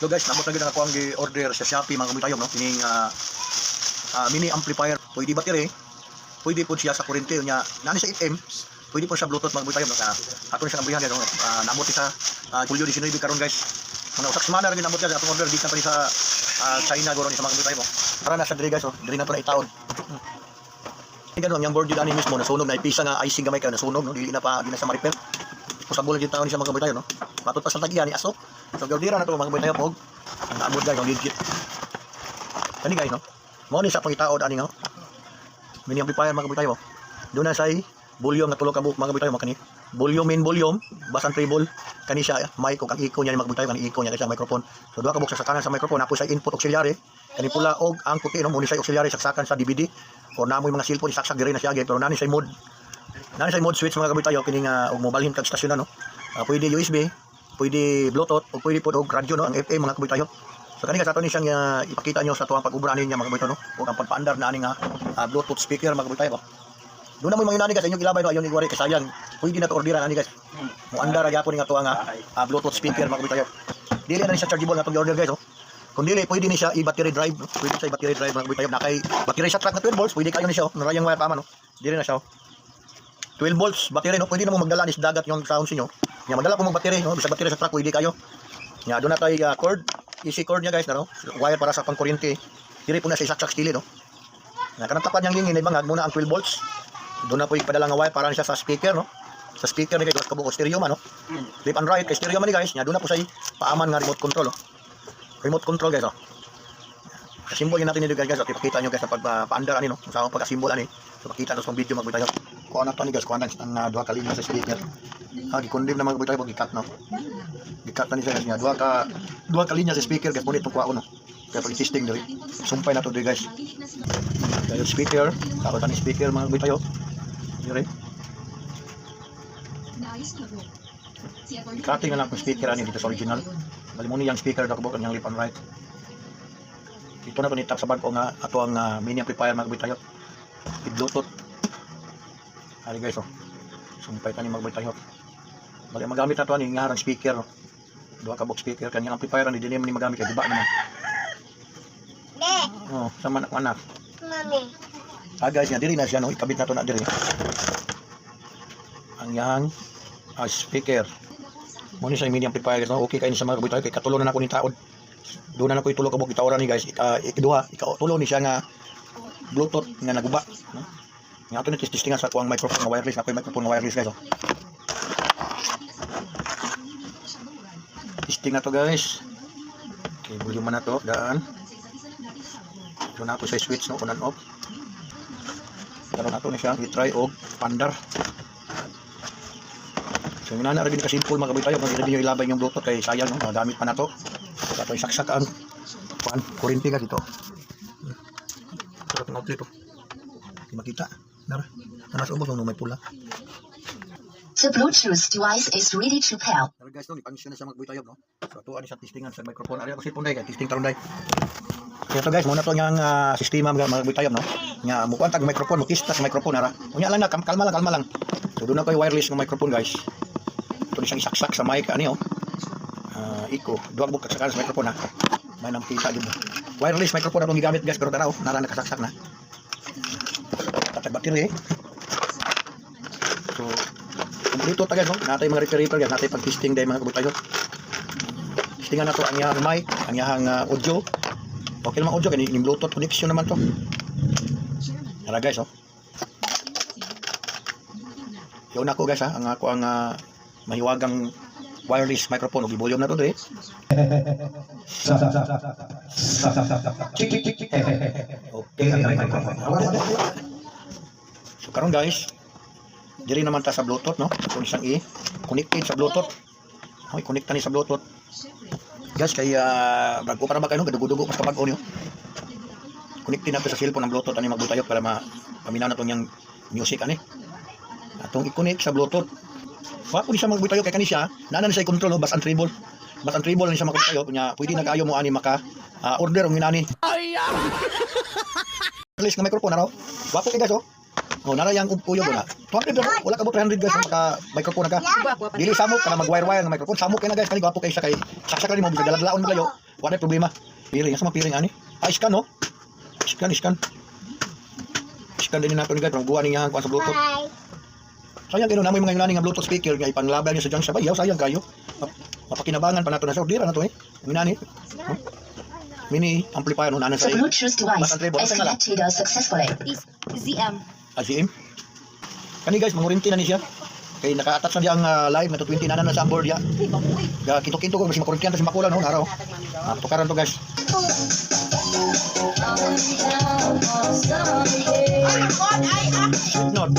So guys, nabot na gid ako ang gi-order sa Shopee mga kabuytayon no. Kining mini amplifier, pwede battery, pwede po siya sa kuryente nya. Nani sa FM, pwede po sa Bluetooth mga kabuytayon no. Ato ni sa amplihan no. Nabot sa Julio 19 karon guys. Mga usak semana rin nabot siya atong order di pa ni sa China goro ni sa mga kabuytayon mo. Para na sa diri guys oh, diri na to na itaon. Ganun yung board yun ani mismo nasunog na ipisa nga icing gamay ka nasunog no, dili na pa sa ma-repair. Usabol gyud taon ni sa mga kabuytayon no. Patut pa sa tagian ni asok. So gawdira na to mga kabuytayon og naabot guys ang legit. Kani guys no. Mo ni sa pangitaod ani no. Mini amplifier mga kabuytayon. Doon na say volume na tulo ka buok mga kabuytayon kani. Volume main volume, basan treble kani siya mic o kang iko niya mga kabuytayon kani iko niya sa microphone. So duha ka buok sa kanan sa microphone apo sa input auxiliary. Kani pula og ang puti no mo ni say auxiliary saksakan sa DVD. O namoy mga cellphone isaksak diri na siya pero nani say mode. Nani say mode switch mga kabuytayon kini nga og mobalhin kag stasyon no. Pwede USB, pwede Bluetooth o pwede pod og radio no ang FM mga kabuytayon. So kani sa ato ni siyang ipakita nyo sa tuwang pag-ubra niya mga kabuytayon no. O ang pagpaandar na ani nga Bluetooth speaker mga kabuytayon. Doon na mo mga inani guys inyong ilabay no ayon igwari kasayang. Pwede na to orderan ani guys. Mo andar gyapon nga tuwa nga Bluetooth speaker mga kabuytayon. Dili na ni siya chargeable nga tong order guys oh. Kung dili pwede ni siya i-battery drive, pwede siya i-battery drive mga kabuytayon. Nakay battery sa truck na 12 volts, pwede kayo ni siya oh. Narayang wire pa man no. Dili na siya oh. 12 volts battery no, pwede na mo magdala ni sa dagat yung sound sinyo. Nya magdala ko mo battery no, bisa battery sa truck pwede kayo. Nya doon na tay cord, easy cord niya guys no. Wire para sa pangkuryente. Dili po na siya saksak stili no. Na kanang tapat niyang lingin ibangag muna ang 12 volts. Doon na po ipadala nga wire para siya sa speaker no. Sa speaker ni guys kabuo stereo man no. Left and right kay stereo man ni guys. Nya doon na po say paaman nga remote control oh. Remote control guys oh. Simbol yun natin dito guys oh. Ipakita nyo guys sa pagpaandar ani no. Sa pagkasimbol ani. So pakita na sa video mga kabuytayon. Kuha na to ni guys, kuha na ang duha ka linya sa speaker. Gikondem na mga kabuytayon gikat no. Gikat na ni guys nya duha ka linya sa speaker guys punit kuha no. Kaya pag testing diri. Sumpay na to diri guys. Kaya speaker, ako tani speaker mga kabuytayon. Diri. Cutting na lang ang speaker ani dito sa original. Bali mo ni yang speaker daw kabuk ang left and right. Ito na to ni tap sa bag ko nga ato ang mini amplifier mga kabuytayon. I-Bluetooth. Ari guys oh. Sumpay tani mga kabuytayon. Bali magamit na to ani nga harang speaker no. Duha ka box speaker kanya amplifier ani dinhi man magamit kay diba naman. Oh, sama anak. Mami. Guys, nga diri na siya no, ikabit na to na diri. Ang yang speaker. Mo ni sa mini amplifier no, okay kay ni sa mga kabuytayon kay katulo na nako ni taod. Doon na nako itulo ka buk itaoran ni guys. Ikaduha, ikatulo ni siya nga Bluetooth nga naguba no. Nga ato ni testingan sa tuwang microphone nga wireless, ako'y microphone nga wireless guys oh. Testing na to guys. Okay, volume man na to, daan. So na to sa switch no, on and off. Karon nato ni siya i-try og pandar. So minana ra gid ka simple mga kabuytayon kung ready niyo ilabay yung Bluetooth kay sayang no, magamit pa na to. So ato isaksak ang kuryente guys ito. Sarap ng outlet oh. Di makita. Nara. Naras ubos no may pula. The Bluetooth device is ready to pair. Pero guys no, ipansyon na sa mga kabuytayon no. So ato ani sa testingan sa microphone. Ari ako cellphone dai kay testing taron dai. Kaya to guys, muna to yang sistema mga kabuytayon no. Nya mukuan tag microphone, mukista sa microphone ara. Unya lang na kalma lang. So doon na koy wireless ng microphone guys. Ito ni siyang isaksak sa mic ani oh. Iko, duwag bukak sa microphone ha. May nang kita dito. Wireless microphone atong gigamit guys pero tanaw, nara nakasaksak na. Tatag battery. So dito tagad no, natay mga repair guys, natay pag testing day mga kabuytayon. Testingan na to ang yang mic, ang yang audio. Okay naman audio kani yung Bluetooth connection naman to. Tara guys oh. Yo na ko guys ha, ang ako ang mahiwagang wireless microphone ug volume na to dire. Okay. So karon guys, diri naman ta sa Bluetooth no. Kung isang connected sa Bluetooth. Okay, connect ni sa Bluetooth. Guys kay bago para magkano gadugo-dugo pas kabag-o niyo. Connected nato sa cellphone ng Bluetooth ani magbutayo para paminaw na tong yang music ani. Atong i-connect sa Bluetooth. Wa po di siya magbutayo kay kani siya, nana na siya control no, bas and treble. Bas and treble ni siya magbutayo kunya pwede na kaayo mo ani maka order ung inani. Release ng microphone araw. Wa po guys oh. Oh, nara yang uyo na. 200 wala ka mo 300 guys maka microphone ka. Dili samok kana mag-wire-wire ng microphone. Samok kay na guys kani gwapo kay siya kay saksak ni mo bisa daladlaon mo kayo. Wala problema. Piring, asa man piring ani? Scan no? Scan. Scan din nato ni guys, parang guwa niya ang sa Bluetooth. Sayang kino namoy mga yunani nga Bluetooth speaker nga ipanglabay niya sa jang sabayaw, sayang kayo. Mapakinabangan pa nato na sa ordera na to eh. Yunani. Mini amplifier no nanan sa The Bluetooth device Batan Trebo, is batan na lang. connected successfully. ZM. ACM. Kani guys, mangurinti na ni siya. Kay naka-attach na diya ang live na to 20 na sa board ya. Kinto-kinto ko kasi makurintihan kasi makulan no araw. Tukaran to guys. Not.